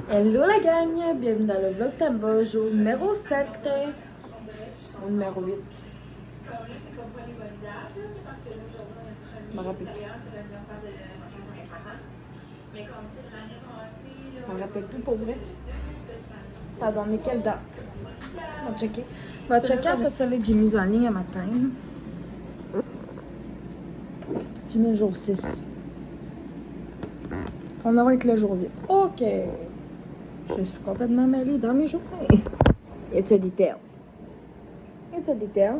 Hello la gang, bienvenue dans le vlog Tamba, jour numéro 7 ou numéro 8. Je me rappelle plus. Je me rappelle plus pour vrai. Pardon, on est quelle date? On va checker. On va checker en fait celle que j'ai mise en ligne un matin. J'ai mis le jour 6. On va être le jour 8. Ok. Je suis complètement mêlée dans mes journées. It's a detail. It's a detail.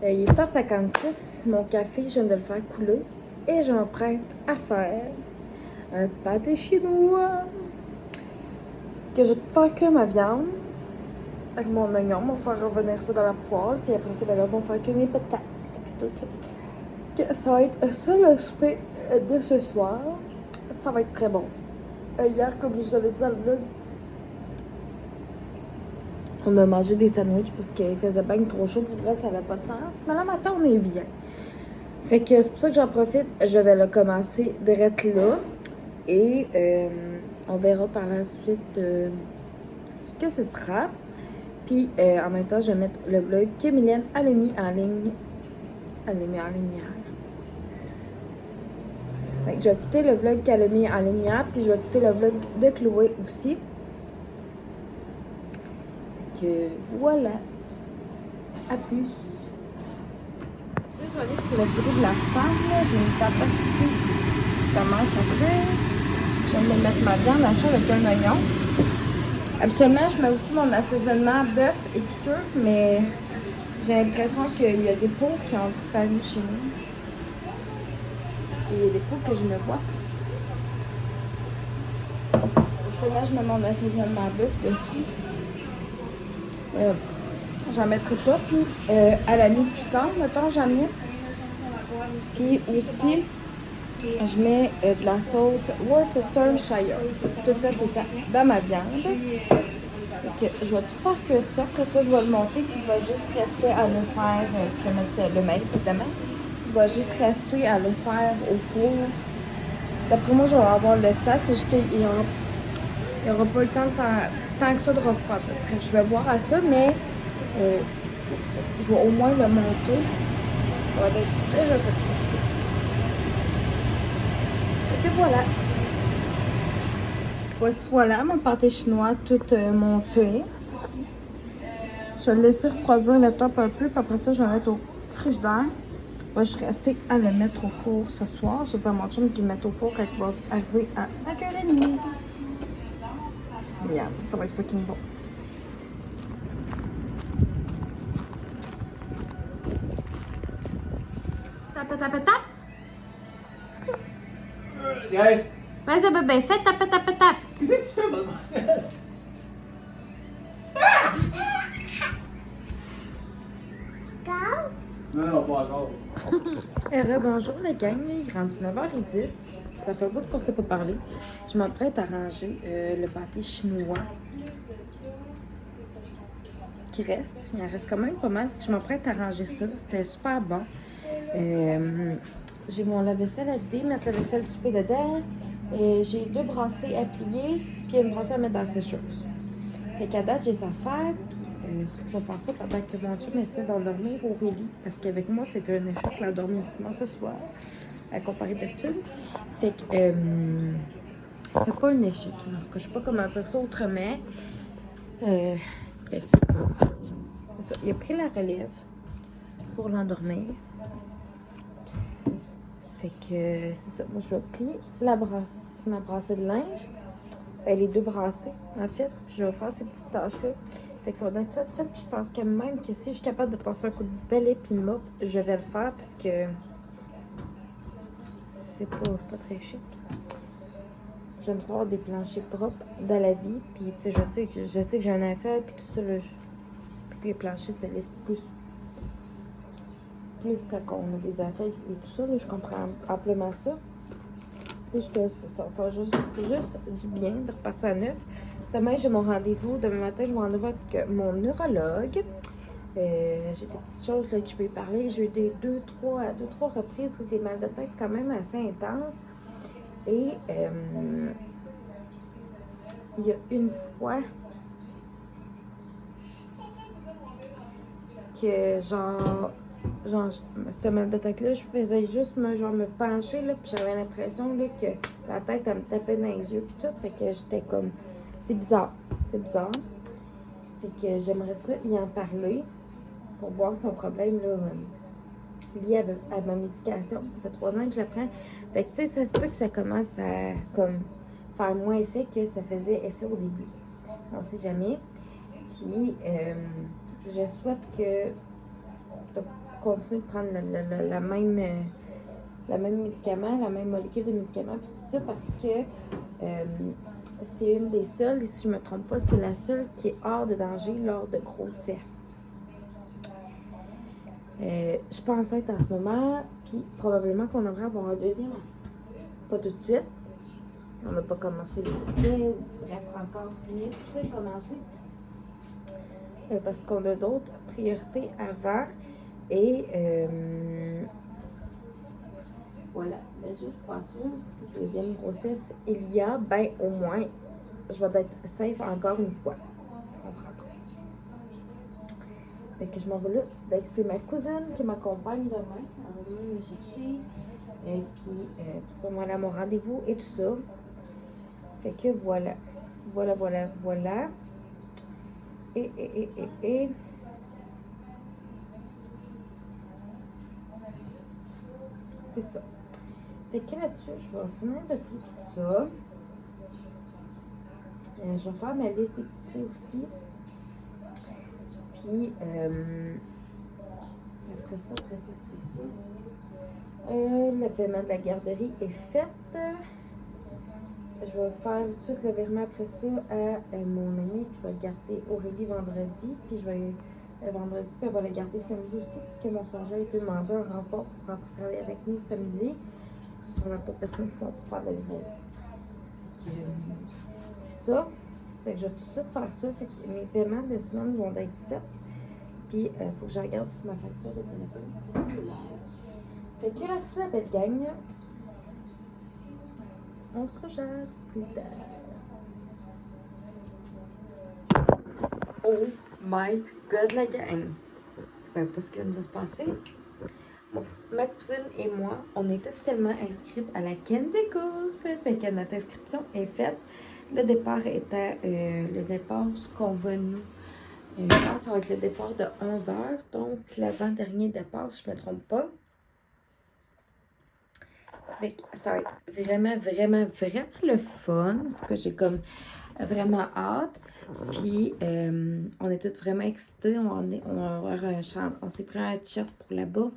Il est 8h56. Mon café, je viens de le faire couler. Et je m'apprête à faire un pâté chinois. Que je vais faire que ma viande. Avec mon oignon. On va faire revenir ça dans la poêle. Puis après ça, ben là, on va faire que mes patates. Puis tout ça. Que ça va être ça le souper de ce soir. Ça va être très bon. Hier, comme je vous avais dit dans le vlog, on a mangé des sandwichs parce qu'il faisait bien trop chaud. Pour vrai, ça n'avait pas de sens. Mais là, matin, on est bien. Fait que c'est pour ça que j'en profite. Je vais le commencer direct là. Et on verra par la suite ce que ce sera. Puis en même temps, je vais mettre le vlog que Mylène a mis en ligne. Elle l'a mis en ligne hier. Fait que je vais écouter le vlog qu'elle a mis en ligne hier. Puis je vais écouter le vlog de Chloé aussi. Que voilà. À plus. Désolée pour le bruit de la femme, là. J'ai une patate ici. Ça commence après. Je viens de mettre ma viande à chaud avec un oignon. Absolument, je mets aussi mon assaisonnement bœuf et piqueux, mais j'ai l'impression qu'il y a des pots qui ont disparu chez nous. Parce qu'il y a des pots que je ne vois. Absolument, je mets mon assaisonnement bœuf dessus. J'en mettrai pas. Puis à la mi-cuisson, mettons, j'en mets. Puis aussi, je mets de la sauce Worcestershire tout le temps dans ma viande. Donc, je vais tout faire cuire ça. Après ça, je vais le monter. Puis il va juste rester à le faire. Je vais mettre le maïs évidemment. Il va juste rester à le faire au four. D'après moi, je vais avoir le temps. C'est juste qu'il n'y aura pas le temps tant que ça de refroidir. Bref, je vais voir à ça, mais je vais au moins le monter. Ça va être déjà ça. Et voilà. Voici voilà mon pâté chinois tout monté. Je vais le laisser refroidir le top un peu, puis après ça, je vais le mettre au frigidaire. Je vais juste rester à le mettre au four ce soir. Je vais dire à mon chum qu'il le mette au four quand il va arriver à 5h30. Yeah, ça va être fucking bon. Tape, tape, tape. Tiens, Vas-y, bébé, fais tape, tape, tape. qu'est-ce que tu fais, mademoiselle? Non, pas encore. Bonjour la gang, il est rendu 9h10. Ça fait un bout qu'on ne s'est pas parlé. Je m'apprête à ranger le pâté chinois qui reste. Il en reste quand même pas mal. Je m'apprête à ranger ça. C'était super bon. J'ai mon lave-vaisselle à vider, mettre la vaisselle du souper dedans. J'ai 2 brassées à plier, puis une brassée à mettre dans la sécheuse. Fait qu'à date, j'ai ça à faire. Puis, je vais faire ça pendant que mon chum essaie d'endormir au lit. Parce qu'avec moi, c'était un échec l'endormissement ce soir, à comparer d'habitude. Fait que, c'est pas un échec. En tout cas, je sais pas comment dire ça autrement. Bref. C'est ça. Il a pris la relève pour l'endormir. Fait que, c'est ça. Moi, je vais plier ma brassée de linge. Les 2 brassées, en fait. Puis je vais faire ces petites tâches-là. Fait que ça va être ça de fait. Puis je pense que même que si je suis capable de passer un coup de balai puis de mop, je vais le faire parce que c'est pas très chic. J'aime savoir des planchers propres dans la vie. Puis tu sais, je sais que j'ai un affaire puis tout ça, là. Puis que les planchers, ça laisse plus quand on a des affaires et tout ça, là, je comprends amplement ça. Tu sais, ça va faire juste du bien de repartir à neuf. Demain, j'ai mon rendez-vous. Demain matin, j'ai mon rendez-vous avec mon neurologue. J'ai des petites choses là, que je peux y parler. J'ai eu deux, trois reprises là, des mal de tête quand même assez intenses. Et il y a une fois que genre ce mal de tête-là, je faisais juste me pencher, là, puis j'avais l'impression là, que la tête, elle me tapait dans les yeux, puis tout. Fait que j'étais comme, c'est bizarre. Fait que j'aimerais ça y en parler pour voir son problème, là, lié à ma médication. Ça fait 3 ans que je la prends. Fait que, tu sais, ça se peut que ça commence à, comme, faire moins effet que ça faisait effet au début. On sait jamais. Puis, je souhaite que de continuer de prendre la même médicament, la même molécule de médicament, puis tout ça parce que c'est une des seules, et si je ne me trompe pas, c'est la seule qui est hors de danger lors de grossesse. Je suis pas enceinte en ce moment, puis probablement qu'on aimerait avoir un deuxième. Pas tout de suite. On n'a pas commencé les essais, bref, encore rien, tout ça est commencé. Parce qu'on a d'autres priorités avant. Et voilà, mais juste pour assurer, si deuxième grossesse il y a, ben au moins, je vais être safe encore une fois. Fait que je m'en vais là. C'est ma cousine qui m'accompagne demain. Elle va venir me chercher. Et puis, après ça, on va aller à mon rendez-vous et tout ça. Fait que voilà. Voilà. Et. C'est ça. Fait que là-dessus, je vais finir de tout ça. Je vais faire ma liste épicée aussi. Puis, après ça. Le paiement de la garderie est fait. Je vais faire tout de suite le virement après ça à mon ami qui va garder Aurélie vendredi. Puis je vais vendredi, puis elle va le garder samedi aussi, puisque mon conjoint a été demandé un renfort pour rentrer travailler avec nous samedi. Parce qu'on n'a pas personne qui sont pour faire de la livraison. C'est ça. Fait que je vais tout de suite faire ça. Fait que mes paiements de semaine vont être faits. Puis il faut que je regarde sur ma facture de téléphone. Fait que là-dessus, la belle gang, on se rechasse plus tard. Oh my god, la gang! Vous savez pas ce qui vient de se passer? Bon, ma cousine et moi, on est officiellement inscrites à la Canne des courses. Fait que notre inscription est faite. Le départ était le départ convenu. Je pense que ça va être le départ de 11h. Donc, l'avant-dernier départ, si je ne me trompe pas. Fait que ça va être vraiment le fun. En tout cas, j'ai comme vraiment hâte. Puis, on est toutes vraiment excités. On va avoir on s'est pris un t-shirt pour là-bas.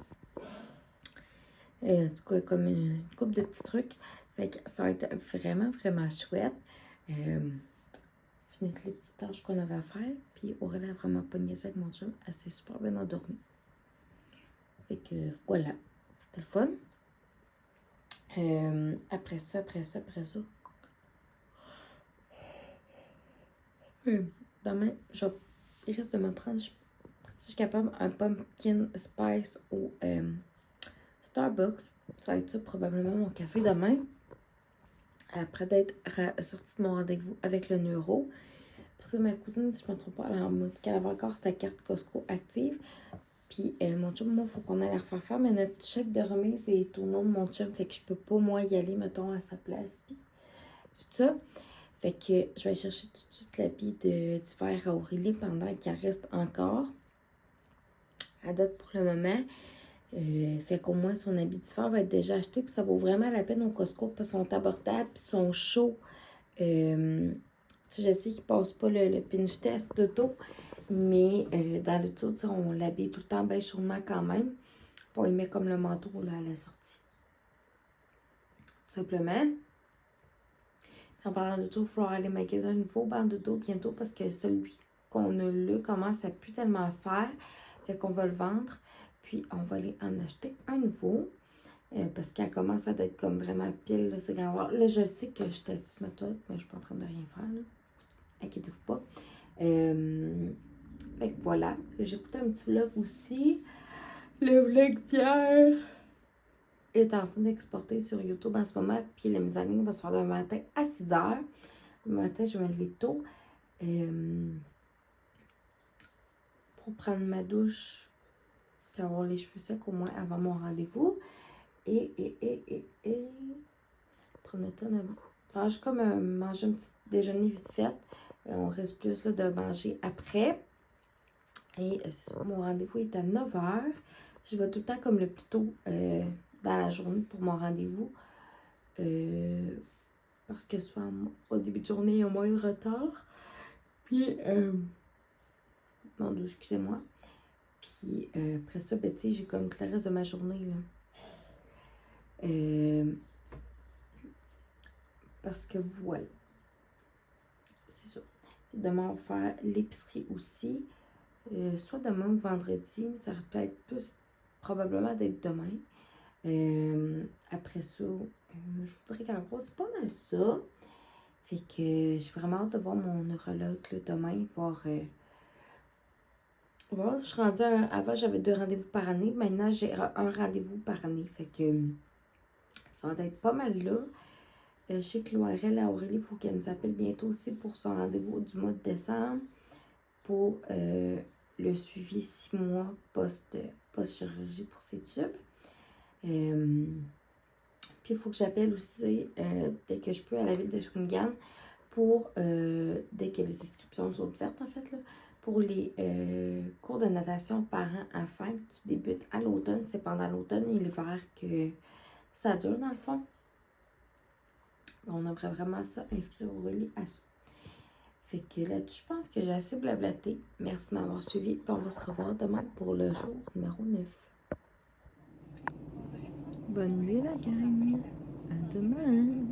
En tout cas, comme une couple de petits trucs. Fait que ça va être vraiment chouette. Fini toutes les petites tâches qu'on avait à faire. Puis Aurélie a vraiment pogné ça avec mon chum. Elle s'est super bien endormie. Fait que voilà. C'était le fun. Après ça. Demain, il reste de me prendre, si je suis capable, un pumpkin spice au Starbucks. Ça va être ça probablement mon café demain. Après d'être sortie de mon rendez-vous avec le neuro. Pour ça, ma cousine, si je ne me trompe pas, elle m'a dit qu'elle avait encore sa carte Costco active. Puis mon chum, moi, il faut qu'on aille la refaire faire. Mais notre chèque de remise est au nom de mon chum. Fait que je peux pas, moi, y aller, mettons, à sa place. Puis tout ça. Fait que je vais chercher tout de suite l'habit d'hiver à Aurélie pendant qu'il reste encore. À date pour le moment. Fait qu'au moins son habit d'hiver va être déjà acheté. Puis ça vaut vraiment la peine au Costco. Parce qu'ils sont abordables. Puis ils sont chauds. Je sais qu'ils ne passent pas le pinch test d'auto. Mais dans le tout, on l'habille tout le temps bien chaudement quand même. Puis on y met comme le manteau là, à la sortie. Tout simplement. En parlant de tout, il va falloir aller magasiner un nouveau banc de dos bientôt parce que celui qu'on a là commence à plus tellement faire. Fait qu'on va le vendre. Puis on va aller en acheter un nouveau. Parce qu'elle commence à être comme vraiment pile. Là, c'est grand. Là, je sais que je teste sur ma toilette, mais je suis pas en train de rien faire. Là. Inquiétez-vous pas. Fait que voilà. J'ai écouté un petit vlog aussi. Le vlog d'hier est en train d'exporter sur YouTube en ce moment. Puis la mise en ligne va se faire demain matin à 6h. Le matin, je vais me lever tôt pour prendre ma douche puis avoir les cheveux secs au moins avant mon rendez-vous. Et prendre le temps de faire juste comme manger un petit déjeuner vite fait. On reste plus là, de manger après. Et mon rendez-vous est à 9h. Je vais tout le temps comme le plus tôt dans la journée pour mon rendez-vous. Parce que souvent, au début de journée, il y a moins de retard. Puis, mon Dieu, excusez-moi. Puis, après ça, ben, tu sais, j'ai comme tout le reste de ma journée, là. Parce que voilà. C'est ça. Demain, on va faire l'épicerie aussi. Soit demain ou vendredi, mais ça va peut-être plus probablement d'être demain. Après ça, je vous dirais qu'en gros, c'est pas mal ça. Fait que j'ai vraiment hâte de voir mon neurologue là, demain, voir si je suis rendue avant, j'avais 2 rendez-vous par année. Maintenant, j'ai un rendez-vous par année. Fait que ça va être pas mal là. Je sais que l'ORL à Aurélie, il faut qu'elle nous appelle bientôt aussi pour son rendez-vous du mois de décembre. Pour le suivi 6 mois post-chirurgie pour ses tubes. Puis il faut que j'appelle aussi, dès que je peux, à la ville de Shawinigan pour, dès que les inscriptions sont ouvertes, en fait, là, pour les cours de natation parents-enfants qui débutent à l'automne. C'est pendant l'automne et l'hiver que ça dure, dans le fond. On aimerait vraiment ça, inscrire Aurélie à ça. Fait que là-dessus, je pense que j'ai assez blablaté. Merci de m'avoir suivi. Puis on va se revoir demain pour le jour numéro 9. Bonne nuit la gang. À demain.